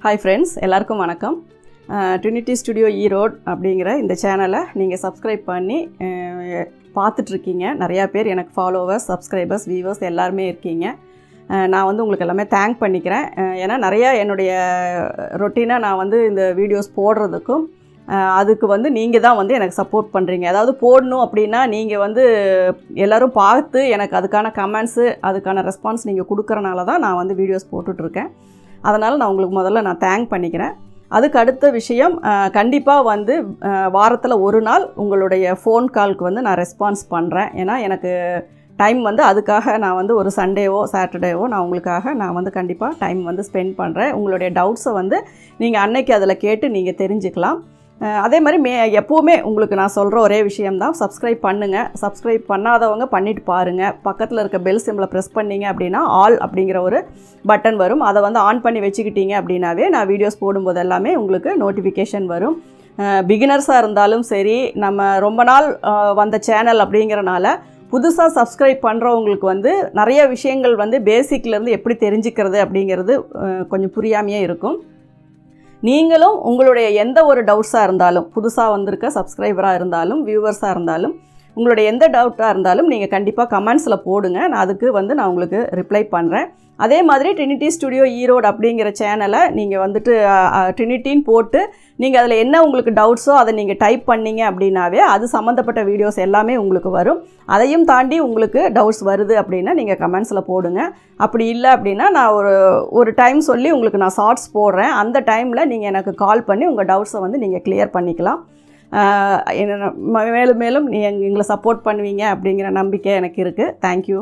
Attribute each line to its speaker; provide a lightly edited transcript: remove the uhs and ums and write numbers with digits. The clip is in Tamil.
Speaker 1: ஹாய் ஃப்ரெண்ட்ஸ், எல்லாருக்கும் வணக்கம். ட்ரினிட்டி ஸ்டுடியோ ஈரோடு அப்படிங்கிற இந்த சேனலை நீங்கள் சப்ஸ்கிரைப் பண்ணி பார்த்துட்ருக்கீங்க. நிறையா பேர் எனக்கு ஃபாலோவர்ஸ், சப்ஸ்கிரைபர்ஸ், வியூவர்ஸ் எல்லாருமே இருக்கீங்க. நான் உங்களுக்கு எல்லாமே தேங்க் பண்ணிக்கிறேன். ஏன்னா நிறையா என்னுடைய ரொட்டீனாக நான் இந்த வீடியோஸ் போடுறதுக்கும் அதுக்கு நீங்கள் தான் எனக்கு சப்போர்ட் பண்ணுறீங்க. அதாவது போடணும் அப்படின்னா நீங்கள் எல்லோரும் பார்த்து எனக்கு அதுக்கான கமெண்ட்ஸு, அதுக்கான ரெஸ்பான்ஸ் நீங்கள் கொடுக்குறனால தான் நான் வீடியோஸ் போட்டுட்ருக்கேன். அதனால் நான் உங்களுக்கு முதல்ல தேங்க் பண்ணிக்கிறேன். அதுக்கு அடுத்த விஷயம், கண்டிப்பாக வாரத்தில் ஒரு நாள் உங்களுடைய ஃபோன் கால்க்கு நான் ரெஸ்பான்ஸ் பண்ணுறேன். ஏன்னா எனக்கு டைம் அதுக்காக நான் ஒரு சண்டேவோ சாட்டர்டேவோ நான் உங்களுக்காக நான் கண்டிப்பாக டைம் ஸ்பெண்ட் பண்ணுறேன். உங்களுடைய டவுட்ஸை நீங்கள் அன்னைக்கு அதில் கேட்டு நீங்கள் தெரிஞ்சுக்கலாம். அதே மாதிரி எப்போவுமே உங்களுக்கு நான் சொல்கிற ஒரே விஷயம்தான், சப்ஸ்கிரைப் பண்ணுங்கள். சப்ஸ்கிரைப் பண்ணாதவங்க பண்ணிவிட்டு பாருங்கள். பக்கத்தில் இருக்க பெல் சிம்பிளை ப்ரெஸ் பண்ணிங்க அப்படின்னா ஆல் அப்படிங்கிற ஒரு பட்டன் வரும். அதை ஆன் பண்ணி வச்சுக்கிட்டீங்க அப்படின்னாவே நான் வீடியோஸ் போடும்போது எல்லாமே உங்களுக்கு நோட்டிஃபிகேஷன் வரும். பிகினர்ஸாக இருந்தாலும் சரி, நம்ம ரொம்ப நாள் வந்த சேனல் அப்படிங்கிறனால புதுசாக சப்ஸ்கிரைப் பண்ணுறவங்களுக்கு நிறைய விஷயங்கள் பேசிக்லேருந்து எப்படி தெரிஞ்சுக்கிறது அப்படிங்கிறது கொஞ்சம் புரியாமையே இருக்கும். நீங்களும் உங்களுடைய எந்த ஒரு டவுட்ஸாக இருந்தாலும், புதுசாக வந்திருக்க சப்ஸ்கிரைபராக இருந்தாலும், வியூவர்ஸாக இருந்தாலும், உங்களுடைய எந்த டவுட்டாக இருந்தாலும் நீங்கள் கண்டிப்பாக கமெண்ட்ஸில் போடுங்க. நான் அதுக்கு நான் உங்களுக்கு ரிப்ளை பண்ணுறேன். அதே மாதிரி ட்ரினிட்டி ஸ்டுடியோ ஈரோடு அப்படிங்கிற சேனலை நீங்கள் ட்ரினிட்டின்னு போட்டு நீங்கள் அதில் என்ன உங்களுக்கு டவுட்ஸோ அதை நீங்கள் டைப் பண்ணிங்க அப்படின்னாவே அது சம்மந்தப்பட்ட வீடியோஸ் எல்லாமே உங்களுக்கு வரும். அதையும் தாண்டி உங்களுக்கு டவுட்ஸ் வருது அப்படின்னா நீங்கள் கமெண்ட்ஸில் போடுங்க. அப்படி இல்லை அப்படின்னா நான் ஒரு டைம் சொல்லி உங்களுக்கு நான் ஷார்ட்ஸ் போடுறேன். அந்த டைமில் நீங்கள் எனக்கு கால் பண்ணி உங்கள் டவுட்ஸை நீங்கள் கிளியர் பண்ணிக்கலாம். மேலும் மேலும் நீங்கள் எங்களை சப்போர்ட் பண்ணுவீங்க அப்படிங்கிற நம்பிக்கை எனக்கு இருக்குது. தேங்க்யூ.